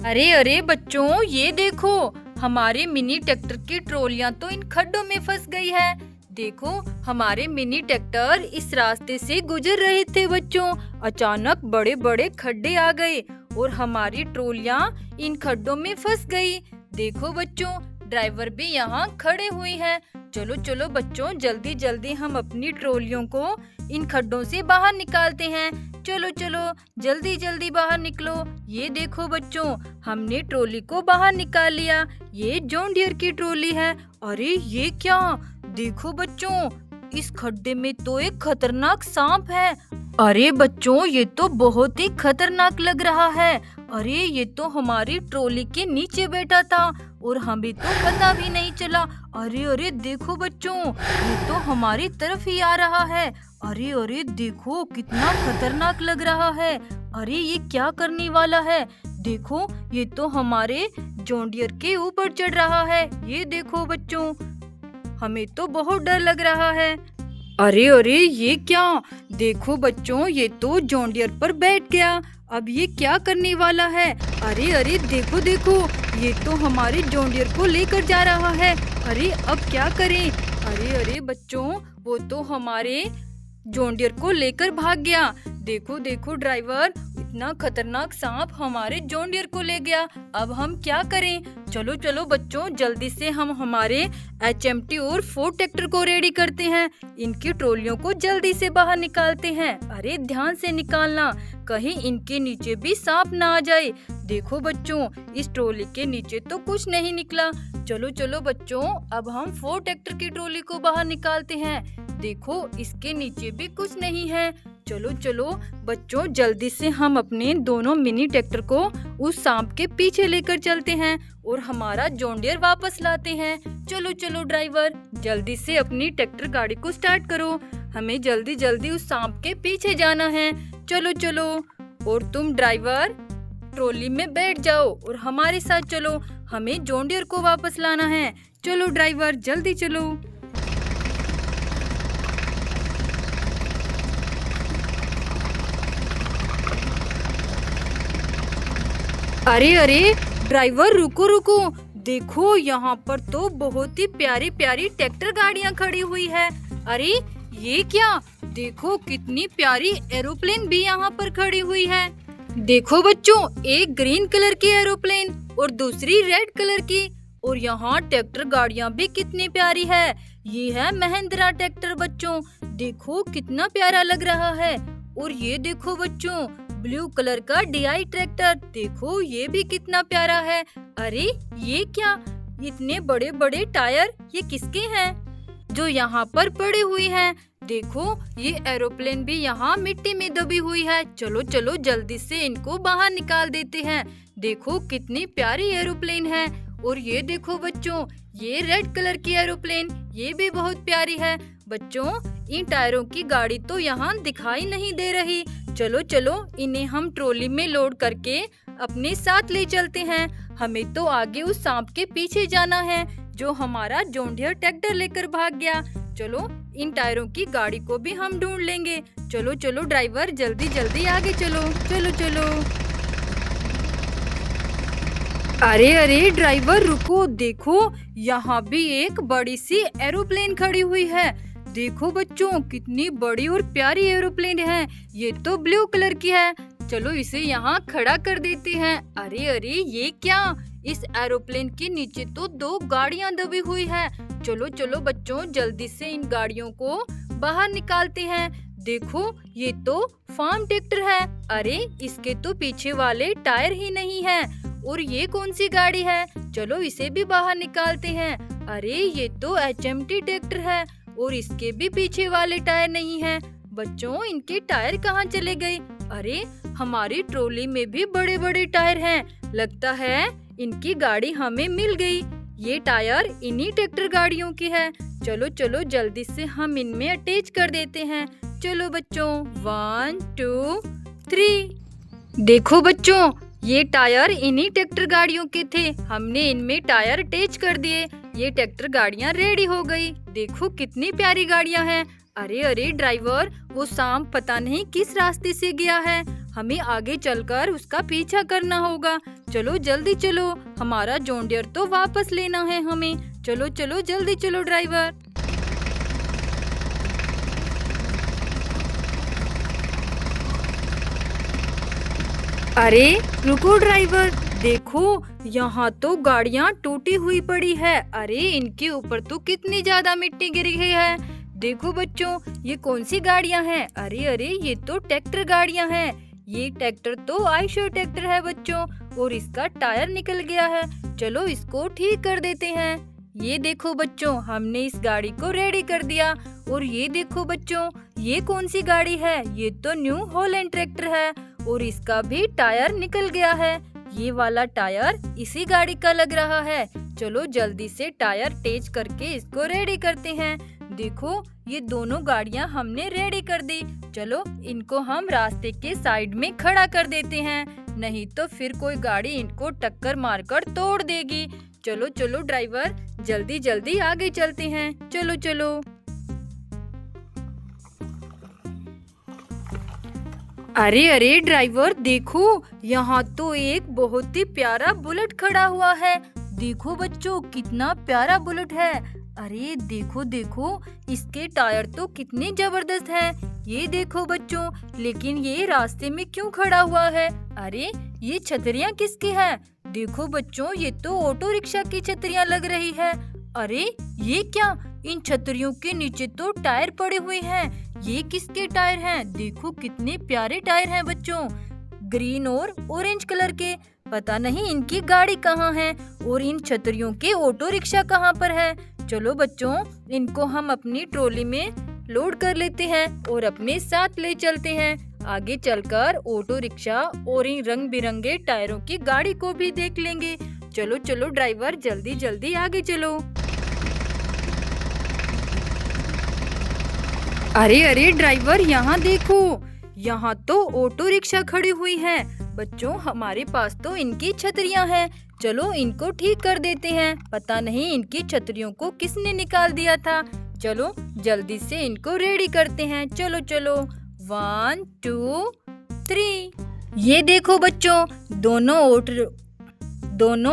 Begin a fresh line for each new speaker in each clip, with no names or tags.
अरे अरे बच्चों, ये देखो, हमारे मिनी ट्रैक्टर की ट्रॉलियां तो इन खड्डों में फंस गई है। देखो, हमारे मिनी ट्रैक्टर इस रास्ते से गुजर रहे थे बच्चों। अचानक बड़े बड़े खड्डे आ गए और हमारी ट्रॉलियां इन खड्डों में फंस गई। देखो बच्चों, ड्राइवर भी यहाँ खड़े हुए हैं। चलो चलो बच्चों, जल्दी जल्दी हम अपनी ट्रॉलियों को इन खड्डों से बाहर निकालते हैं। चलो चलो, जल्दी जल्दी बाहर निकलो। ये देखो बच्चों, हमने ट्रॉली को बाहर निकाल लिया। ये जॉन डियर की ट्रॉली है। अरे ये क्या? देखो बच्चों, इस खड्डे में तो एक खतरनाक सांप है। अरे बच्चों, ये तो बहुत ही खतरनाक लग रहा है। अरे ये तो हमारी ट्रॉली के नीचे बैठा था और हमें तो पता भी नहीं चला। अरे अरे देखो बच्चों, ये तो हमारी तरफ ही आ रहा है। अरे अरे देखो, कितना खतरनाक लग रहा है। अरे ये क्या करने वाला है? देखो, ये तो हमारे जॉन डियर के ऊपर चढ़ रहा है। ये देखो बच्चों, हमें तो बहुत डर लग रहा है। अरे अरे ये क्या? देखो बच्चों, ये तो जॉन डियर पर बैठ गया। अब ये क्या करने वाला है? अरे अरे देखो देखो, ये तो हमारे जॉन डियर को लेकर जा रहा है। अरे अब क्या करें? अरे अरे बच्चों, वो तो हमारे जॉन डियर को लेकर भाग गया। देखो देखो ड्राइवर, इतना खतरनाक सांप हमारे जॉन डियर को ले गया। अब हम क्या करें? चलो चलो बच्चों, जल्दी से हम हमारे HMT और फोर्ड ट्रैक्टर को रेडी करते हैं। इनकी ट्रॉलियों को जल्दी से बाहर निकालते हैं। अरे ध्यान से निकालना, कहीं इनके नीचे भी सांप ना आ जाए। देखो बच्चों, इस ट्रॉली के नीचे तो कुछ नहीं निकला। चलो चलो बच्चों, अब हम फोर्ड ट्रैक्टर की ट्रॉली को बाहर निकालते हैं। देखो, इसके नीचे भी कुछ नहीं है। चलो चलो बच्चों, जल्दी से हम अपने दोनों मिनी ट्रैक्टर को उस सांप के पीछे लेकर चलते हैं और हमारा जॉन डियर वापस लाते हैं। चलो चलो ड्राइवर, जल्दी से अपनी ट्रैक्टर गाड़ी को स्टार्ट करो। हमें जल्दी जल्दी उस सांप के पीछे जाना है। चलो चलो, और तुम ड्राइवर ट्रॉली में बैठ जाओ और हमारे साथ चलो। हमें जॉन डियर को वापस लाना है। चलो ड्राइवर, जल्दी चलो। अरे अरे ड्राइवर, रुको रुको। देखो, यहाँ पर तो बहुत ही प्यारी प्यारी ट्रैक्टर गाड़ियाँ खड़ी हुई है। अरे ये क्या? देखो, कितनी प्यारी एरोप्लेन भी यहाँ पर खड़ी हुई है। देखो बच्चों, एक ग्रीन कलर की एरोप्लेन और दूसरी रेड कलर की। और यहाँ ट्रैक्टर गाड़ियाँ भी कितनी प्यारी है। ये है महिंद्रा ट्रैक्टर बच्चों। देखो कितना प्यारा लग रहा है। और ये देखो बच्चों, ब्लू कलर का DI ट्रैक्टर। देखो, ये भी कितना प्यारा है। अरे ये क्या? इतने बड़े बड़े टायर ये किसके हैं जो यहाँ पर पड़े हुए हैं? देखो, ये एरोप्लेन भी यहाँ मिट्टी में दबी हुई है। चलो चलो, जल्दी से इनको बाहर निकाल देते हैं। देखो कितनी प्यारी एरोप्लेन है। और ये देखो बच्चों, ये रेड कलर की एरोप्लेन, ये भी बहुत प्यारी है। बच्चों, इन टायरों की गाड़ी तो यहाँ दिखाई नहीं दे रही। चलो चलो, इन्हें हम ट्रॉली में लोड करके अपने साथ ले चलते हैं। हमें तो आगे उस सांप के पीछे जाना है जो हमारा जॉन डियर ट्रैक्टर लेकर भाग गया। चलो, इन टायरों की गाड़ी को भी हम ढूंढ लेंगे। चलो चलो ड्राइवर, जल्दी जल्दी आगे चलो। चलो चलो। अरे अरे ड्राइवर, रुको। देखो, यहाँ भी एक बड़ी सी एरोप्लेन खड़ी हुई है। देखो बच्चों, कितनी बड़ी और प्यारी एरोप्लेन है। ये तो ब्लू कलर की है। चलो इसे यहाँ खड़ा कर देते हैं। अरे अरे ये क्या? इस एरोप्लेन के नीचे तो 2 गाड़ियाँ दबी हुई है। चलो चलो बच्चों, जल्दी से इन गाड़ियों को बाहर निकालते हैं। देखो, ये तो फार्म ट्रैक्टर है। अरे इसके तो पीछे वाले टायर ही नहीं है। और ये कौन सी गाड़ी है? चलो इसे भी बाहर निकालते हैं। अरे ये तो HMT ट्रैक्टर है और इसके भी पीछे वाले टायर नहीं है। बच्चों, इनके टायर कहाँ चले गए? अरे हमारी ट्रॉली में भी बड़े बड़े टायर हैं। लगता है इनकी गाड़ी हमें मिल गई। ये टायर इन्हीं ट्रैक्टर गाड़ियों की है। चलो चलो, जल्दी से हम इनमें अटैच कर देते हैं। चलो बच्चों, 1 2 3। देखो बच्चों, ये टायर इन्हीं ट्रैक्टर गाड़ियों के थे। हमने इनमें टायर अटैच कर दिए। ये ट्रैक्टर गाड़ियाँ रेडी हो गई। देखो कितनी प्यारी गाड़ियाँ हैं। अरे अरे ड्राइवर, वो सांप पता नहीं किस रास्ते से गया है। हमें आगे चलकर उसका पीछा करना होगा। चलो जल्दी चलो, हमारा जॉन डियर तो वापस लेना है हमें। चलो चलो जल्दी चलो ड्राइवर। अरे रुको ड्राइवर, देखो यहाँ तो गाड़ियाँ टूटी हुई पड़ी है। अरे इनके ऊपर तो कितनी ज्यादा मिट्टी गिरी गई है। देखो बच्चों, ये कौन सी गाड़ियाँ हैं? अरे अरे ये तो ट्रैक्टर गाड़ियाँ हैं। ये ट्रैक्टर तो आयशर ट्रैक्टर है बच्चों, और इसका टायर निकल गया है। चलो इसको ठीक कर देते हैं। ये देखो बच्चों, हमने इस गाड़ी को रेडी कर दिया। और ये देखो बच्चों, ये कौन सी गाड़ी है? ये तो न्यू हॉलैंड ट्रैक्टर है, और इसका भी टायर निकल गया है। ये वाला टायर इसी गाड़ी का लग रहा है। चलो जल्दी से टायर टेच करके इसको रेडी करते हैं। देखो ये दोनों गाड़ियां हमने रेडी कर दी। चलो इनको हम रास्ते के साइड में खड़ा कर देते हैं, नहीं तो फिर कोई गाड़ी इनको टक्कर मारकर तोड़ देगी। चलो चलो ड्राइवर, जल्दी जल्दी आगे चलते हैं। चलो चलो। अरे अरे ड्राइवर, देखो यहाँ तो एक बहुत ही प्यारा बुलेट खड़ा हुआ है। देखो बच्चों, कितना प्यारा बुलेट है। अरे देखो देखो, इसके टायर तो कितने जबरदस्त हैं। ये देखो बच्चों, लेकिन ये रास्ते में क्यों खड़ा हुआ है? अरे ये छतरियाँ किसकी है? देखो बच्चों, ये तो ऑटो रिक्शा की छतरियाँ लग रही है। अरे ये क्या, इन छतरियों के नीचे तो टायर पड़े हुए हैं। ये किसके टायर हैं? देखो कितने प्यारे टायर हैं बच्चों, ग्रीन और ऑरेंज कलर के। पता नहीं इनकी गाड़ी कहाँ है, और इन छतरियों के ऑटो रिक्शा कहाँ पर है। चलो बच्चों, इनको हम अपनी ट्रॉली में लोड कर लेते हैं और अपने साथ ले चलते हैं। आगे चलकर ऑटो रिक्शा और इन रंग बिरंगे टायरों की गाड़ी को भी देख लेंगे। चलो चलो ड्राइवर, जल्दी जल्दी आगे चलो। अरे अरे ड्राइवर, यहाँ देखो, यहाँ तो ऑटो रिक्शा खड़ी हुई है। बच्चों हमारे पास तो इनकी छतरियाँ हैं। चलो इनको ठीक कर देते हैं। पता नहीं इनकी छतरियों को किसने निकाल दिया था। चलो जल्दी से इनको रेडी करते हैं। चलो चलो, 1 2 3। ये देखो बच्चों, दोनों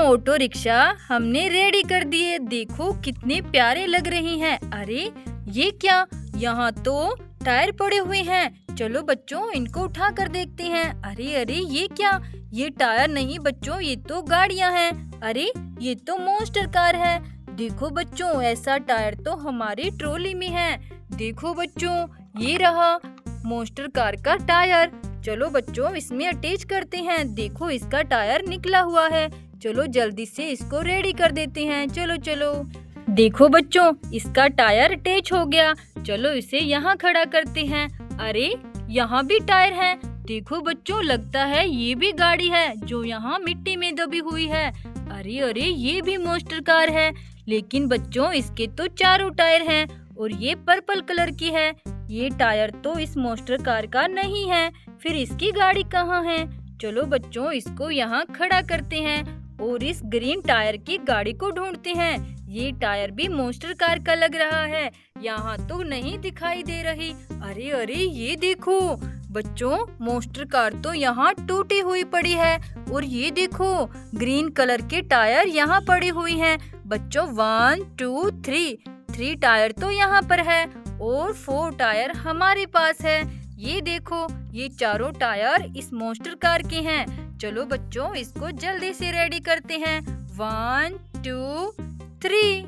ऑटो रिक्शा हमने रेडी कर दिए। देखो कितने प्यारे लग रही हैं। अरे ये क्या, यहाँ तो टायर पड़े हुए हैं। चलो बच्चों इनको उठा कर देखते हैं। अरे अरे ये क्या, ये टायर नहीं बच्चों, ये तो गाड़ियाँ हैं। अरे ये तो मॉन्स्टर कार है। देखो बच्चों, ऐसा टायर तो हमारी ट्रॉली में है। देखो बच्चों, ये रहा मॉन्स्टर कार का टायर। चलो बच्चों इसमें अटैच करते हैं। देखो इसका टायर निकला हुआ है। चलो जल्दी से इसको रेडी कर देते हैं। चलो चलो। देखो बच्चों, इसका टायर अटैच हो गया। चलो इसे यहाँ खड़ा करते हैं। अरे यहाँ भी टायर है। देखो बच्चों, लगता है ये भी गाड़ी है जो यहाँ मिट्टी में दबी हुई है। अरे अरे ये भी मॉन्स्टर कार है, लेकिन बच्चों इसके तो चारों टायर हैं और ये पर्पल कलर की है। ये टायर तो इस मॉन्स्टर कार का नहीं है, फिर इसकी गाड़ी कहाँ है? चलो बच्चों इसको यहाँ खड़ा करते हैं और इस ग्रीन टायर की गाड़ी को ढूंढते हैं। ये टायर भी मॉन्स्टर कार का लग रहा है, यहाँ तो नहीं दिखाई दे रही। अरे अरे ये देखो बच्चों, मॉन्स्टर कार तो यहाँ टूटी हुई पड़ी है, और ये देखो ग्रीन कलर के टायर यहाँ पड़ी हुई हैं। बच्चों 1 2 3 टायर तो यहाँ पर है और 4 टायर हमारे पास है। ये देखो, ये चारों टायर इस मॉन्स्टर कार के हैं। चलो बच्चों इसको जल्दी से रेडी करते हैं। 1 2 3।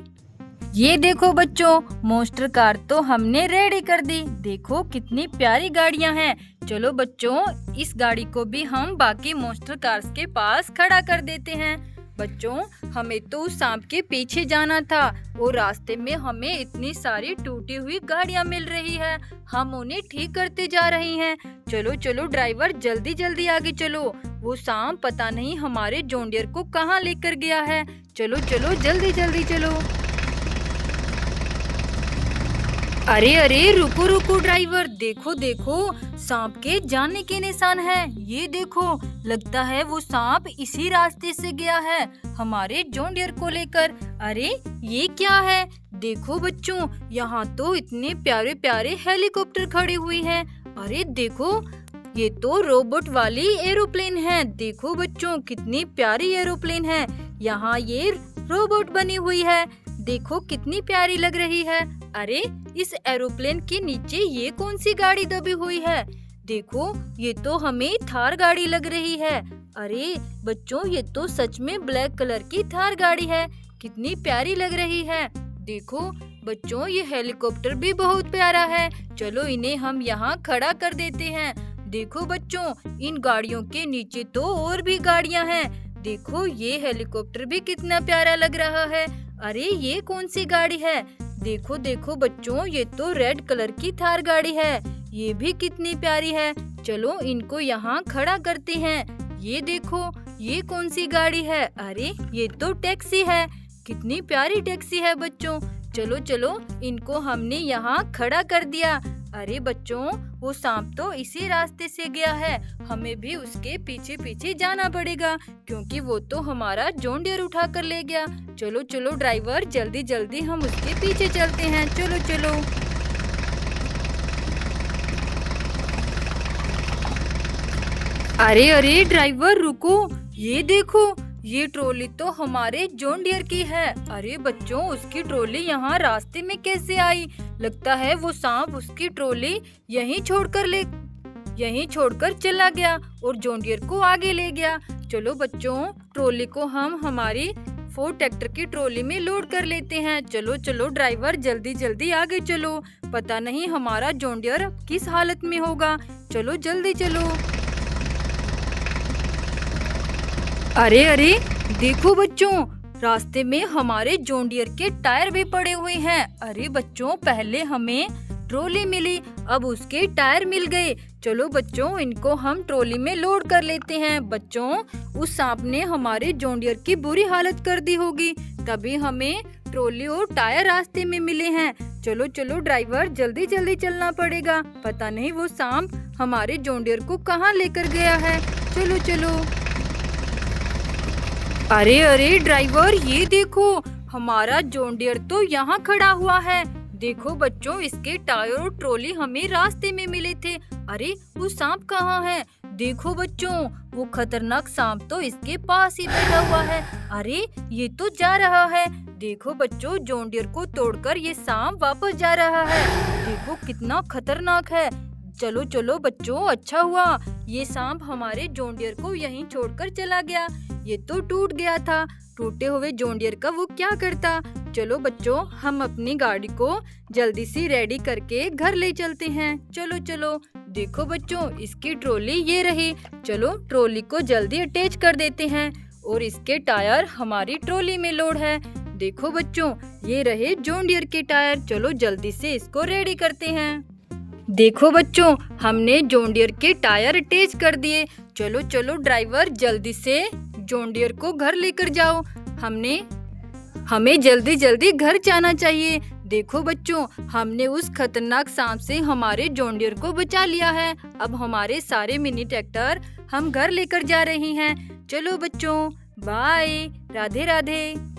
ये देखो बच्चों, मॉन्स्टर कार तो हमने रेडी कर दी। देखो कितनी प्यारी गाड़ियां हैं। चलो बच्चों इस गाड़ी को भी हम बाकी मॉन्स्टर कार्स के पास खड़ा कर देते हैं। बच्चों हमें तो उस सांप के पीछे जाना था और रास्ते में हमें इतनी सारी टूटी हुई गाड़ियां मिल रही है, हम उन्हें ठीक करते जा रहे हैं। चलो चलो ड्राइवर, जल्दी जल्दी आगे चलो, वो सांप पता नहीं हमारे जॉन डियर को कहाँ लेकर गया है। चलो चलो जल्दी जल्दी चलो। अरे अरे रुको रुको ड्राइवर, देखो देखो सांप के जाने के निशान हैं। ये देखो, लगता है वो सांप इसी रास्ते से गया है हमारे जॉन डियर को लेकर। अरे ये क्या है? देखो बच्चों, यहाँ तो इतने प्यारे प्यारे हेलीकॉप्टर खड़े हुए हैं। अरे देखो ये तो रोबोट वाली एरोप्लेन है। देखो बच्चों कितनी प्यारी एरोप्लेन है। यहाँ ये रोबोट बनी हुई है। देखो कितनी प्यारी लग रही है। अरे इस एरोप्लेन के नीचे ये कौन सी गाड़ी दबी हुई है? देखो ये तो हमें थार गाड़ी लग रही है। अरे बच्चों ये तो सच में ब्लैक कलर की थार गाड़ी है। कितनी प्यारी लग रही है। देखो बच्चों ये हेलीकॉप्टर भी बहुत प्यारा है। चलो इन्हें हम यहाँ खड़ा कर देते हैं। देखो बच्चों इन गाड़ियों के नीचे तो और भी गाड़ियाँ हैं। देखो ये हेलीकॉप्टर भी कितना प्यारा लग रहा है। अरे ये कौन सी गाड़ी है? देखो देखो बच्चों ये तो रेड कलर की थार गाड़ी है। ये भी कितनी प्यारी है। चलो इनको यहाँ खड़ा करते हैं। ये देखो ये कौन सी गाड़ी है? अरे ये तो टैक्सी है। कितनी प्यारी टैक्सी है बच्चों। चलो चलो इनको हमने यहाँ खड़ा कर दिया। अरे बच्चों वो सांप तो इसी रास्ते से गया है। हमें भी उसके पीछे पीछे जाना पड़ेगा क्योंकि वो तो हमारा जॉन डियर उठा कर ले गया। चलो चलो ड्राइवर जल्दी जल्दी हम उसके पीछे चलते हैं। चलो चलो। अरे अरे ड्राइवर रुको। ये देखो ये ट्रॉली तो हमारे जॉन डियर की है। अरे बच्चों उसकी ट्रॉली यहाँ रास्ते में कैसे आई? लगता है वो सांप उसकी ट्रॉली यहीं छोड़कर चला गया और जॉन डियर को आगे ले गया। चलो बच्चों ट्रॉली को हम हमारी फोर्ड ट्रैक्टर की ट्रॉली में लोड कर लेते हैं। चलो चलो ड्राइवर जल्दी जल्दी आगे चलो। पता नहीं हमारा जॉन डियर किस हालत में होगा। चलो जल्दी चलो। अरे अरे देखो बच्चों रास्ते में हमारे जॉन डियर के टायर भी पड़े हुए हैं। अरे बच्चों पहले हमें ट्रॉली मिली अब उसके टायर मिल गए। चलो बच्चों इनको हम ट्रॉली में लोड कर लेते हैं। बच्चों उस सांप ने हमारे जॉन डियर की बुरी हालत कर दी होगी तभी हमें ट्रॉली और टायर रास्ते में मिले हैं। चलो चलो ड्राइवर जल्दी जल्दी चलना पड़ेगा। पता नहीं वो सांप हमारे जॉन डियर को कहाँ लेकर गया है। चलो चलो। अरे अरे ड्राइवर ये देखो हमारा जॉन डियर तो यहाँ खड़ा हुआ है। देखो बच्चों इसके टायर और ट्रॉली हमें रास्ते में मिले थे। अरे वो सांप कहाँ है? देखो बच्चों वो खतरनाक सांप तो इसके पास ही बैठा हुआ है। अरे ये तो जा रहा है। देखो बच्चों जॉन डियर को तोड़कर ये सांप वापस जा रहा है। देखो कितना खतरनाक है। चलो चलो बच्चों अच्छा हुआ ये सांप हमारे जॉन डियर को यहीं छोड़कर चला गया। ये तो टूट गया था। टूटे हुए जॉन डियर का वो क्या करता। चलो बच्चों हम अपनी गाड़ी को जल्दी से रेडी करके घर ले चलते हैं। चलो चलो। देखो बच्चों इसकी ट्रॉली ये रही। चलो ट्रॉली को जल्दी अटैच कर देते हैं और इसके टायर हमारी ट्रॉली में लोड है। देखो बच्चों ये रहे जॉन डियर के टायर। चलो जल्दी से इसको रेडी करते हैं। देखो बच्चों हमने जॉन डियर के टायर अटैच कर दिए। चलो चलो ड्राइवर जल्दी से जॉन डियर को घर लेकर जाओ। हमें जल्दी जल्दी घर जाना चाहिए। देखो बच्चों हमने उस खतरनाक सांप से हमारे जॉन डियर को बचा लिया है। अब हमारे सारे मिनी ट्रैक्टर हम घर लेकर जा रहे हैं। चलो बच्चों बाय राधे राधे।